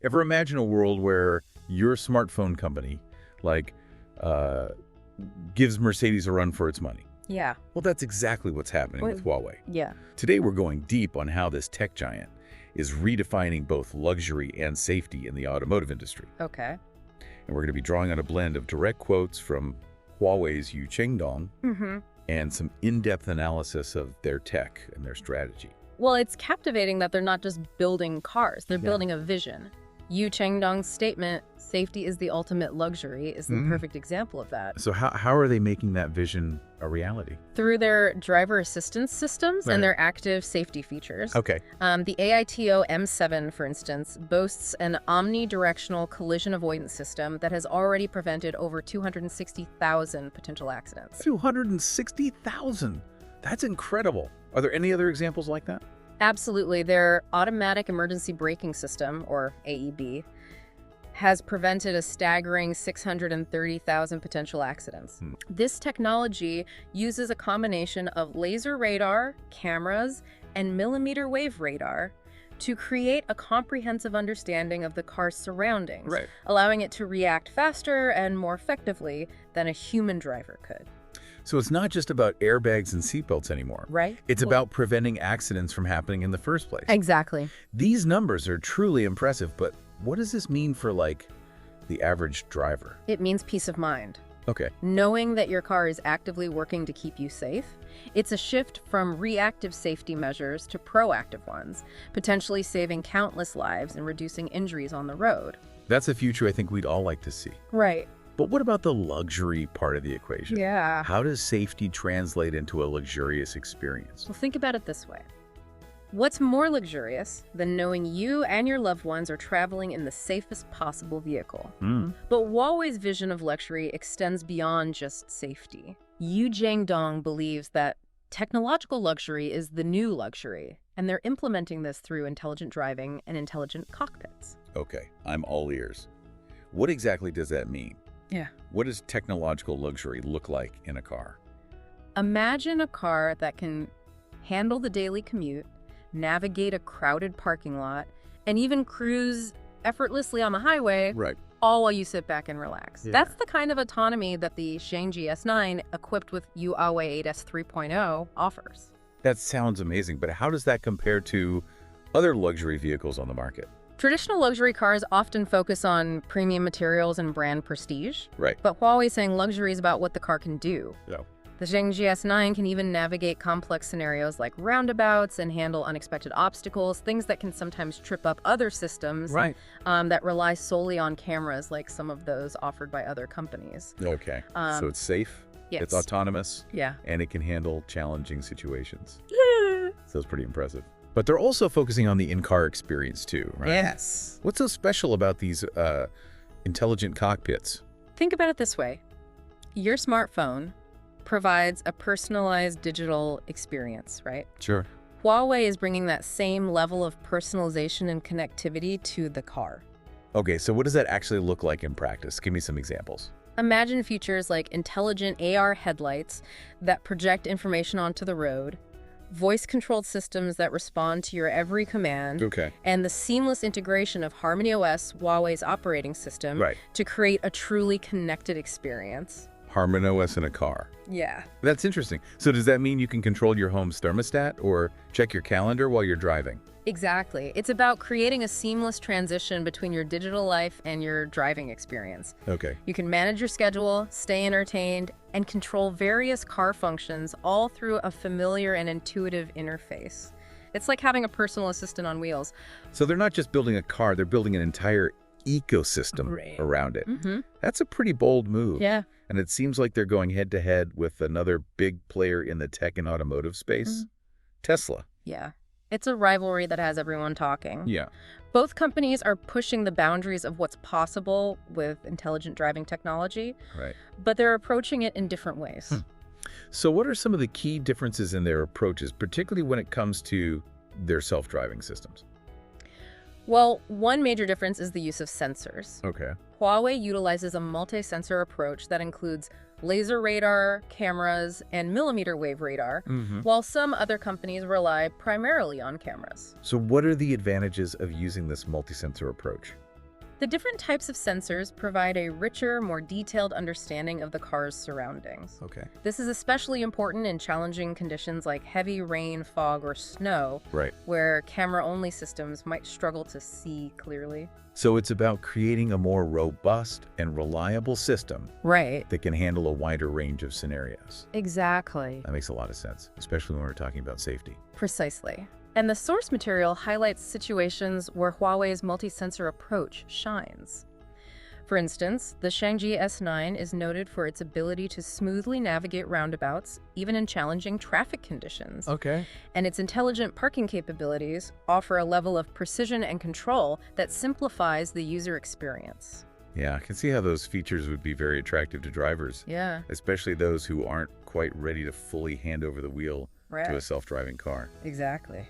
Ever imagine a world where your smartphone company, like, uh, gives Mercedes a run for its money? Yeah. Well, that's exactly what's happening with Huawei. Yeah. Today, we're going deep on how this tech giant is redefining both luxury and safety in the automotive industry. Okay. And we're going to be drawing on a blend of direct quotes from Huawei's Yu Qingdong and some in-depth analysis of their tech and their strategy. Well, it's captivating that they're not just building cars, they're building a vision. Yu Chengdong's statement, "Safety is the ultimate luxury," is the perfect example of that. So how are they making that vision a reality? Through their driver assistance systems and their active safety features. Okay. The AITO M7, for instance, boasts an omni-directional collision avoidance system that has already prevented over 260,000 potential accidents. 260,000. That's incredible. Are there any other examples like that? Absolutely. Their automatic emergency braking system, or AEB, has prevented a staggering 630,000 potential accidents. This technology uses a combination of laser radar, cameras, and millimeter wave radar to create a comprehensive understanding of the car's surroundings, allowing it to react faster and more effectively than a human driver could. So it's not just about airbags and seatbelts anymore. Right. It's about preventing accidents from happening in the first place. Exactly. These numbers are truly impressive, but what does this mean for, like, the average driver? It means peace of mind. Okay. Knowing that your car is actively working to keep you safe. It's a shift from reactive safety measures to proactive ones, potentially saving countless lives and reducing injuries on the road. That's a future I think we'd all like to see. Right. But what about the luxury part of the equation? Yeah. How does safety translate into a luxurious experience? Well, think about it this way. What's more luxurious than knowing you and your loved ones are traveling in the safest possible vehicle? But Huawei's vision of luxury extends beyond just safety. Yu Jiangdong believes that technological luxury is the new luxury, and they're implementing this through intelligent driving and intelligent cockpits. Okay, I'm all ears. What exactly does that mean? Yeah. What does technological luxury look like in a car? Imagine a car that can handle the daily commute, navigate a crowded parking lot, and even cruise effortlessly on the highway, all while you sit back and relax. That's the kind of autonomy that the Xiangji S9, equipped with Huawei 8S 3.0, offers. That sounds amazing, but how does that compare to other luxury vehicles on the market? Traditional luxury cars often focus on premium materials and brand prestige. Right. But Huawei's saying luxury is about what the car can do. Yeah. The Xiangji S9 can even navigate complex scenarios like roundabouts and handle unexpected obstacles, things that can sometimes trip up other systems that rely solely on cameras, like some of those offered by other companies. Okay. So it's safe, it's autonomous, and it can handle challenging situations. So it's pretty impressive. But they're also focusing on the in-car experience too, right? Yes. What's so special about these intelligent cockpits? Think about it this way. Your smartphone provides a personalized digital experience, right? Sure. Huawei is bringing that same level of personalization and connectivity to the car. Okay, so what does that actually look like in practice? Give me some examples. Imagine features like intelligent AR headlights that project information onto the road, voice-controlled systems that respond to your every command, and the seamless integration of HarmonyOS, Huawei's operating system, to create a truly connected experience. HarmonyOS in a car. Yeah. That's interesting. So does that mean you can control your home's thermostat or check your calendar while you're driving? Exactly. It's about creating a seamless transition between your digital life and your driving experience. Okay. You can manage your schedule, stay entertained, and control various car functions all through a familiar and intuitive interface. It's like having a personal assistant on wheels. So they're not just building a car, they're building an entire ecosystem around it. That's a pretty bold move. Yeah. And it seems like they're going head-to-head with another big player in the tech and automotive space, Tesla. Yeah. It's a rivalry that has everyone talking. Yeah. Both companies are pushing the boundaries of what's possible with intelligent driving technology, but they're approaching it in different ways. So what are some of the key differences in their approaches, particularly when it comes to their self-driving systems? Well, one major difference is the use of sensors. Okay. Huawei utilizes a multi-sensor approach that includes laser radar, cameras, and millimeter wave radar, while some other companies rely primarily on cameras. So what are the advantages of using this multi-sensor approach? The different types of sensors provide a richer, more detailed understanding of the car's surroundings. Okay. This is especially important in challenging conditions like heavy rain, fog, or snow, Right. where camera-only systems might struggle to see clearly. So it's about creating a more robust and reliable system Right. that can handle a wider range of scenarios. Exactly. That makes a lot of sense, especially when we're talking about safety. Precisely. And the source material highlights situations where Huawei's multi-sensor approach shines. For instance, the Shangji S9 is noted for its ability to smoothly navigate roundabouts, even in challenging traffic conditions. Okay. And its intelligent parking capabilities offer a level of precision and control that simplifies the user experience. Yeah, I can see how those features would be very attractive to drivers. Yeah. Especially those who aren't quite ready to fully hand over the wheel Right. to a self-driving car. Exactly.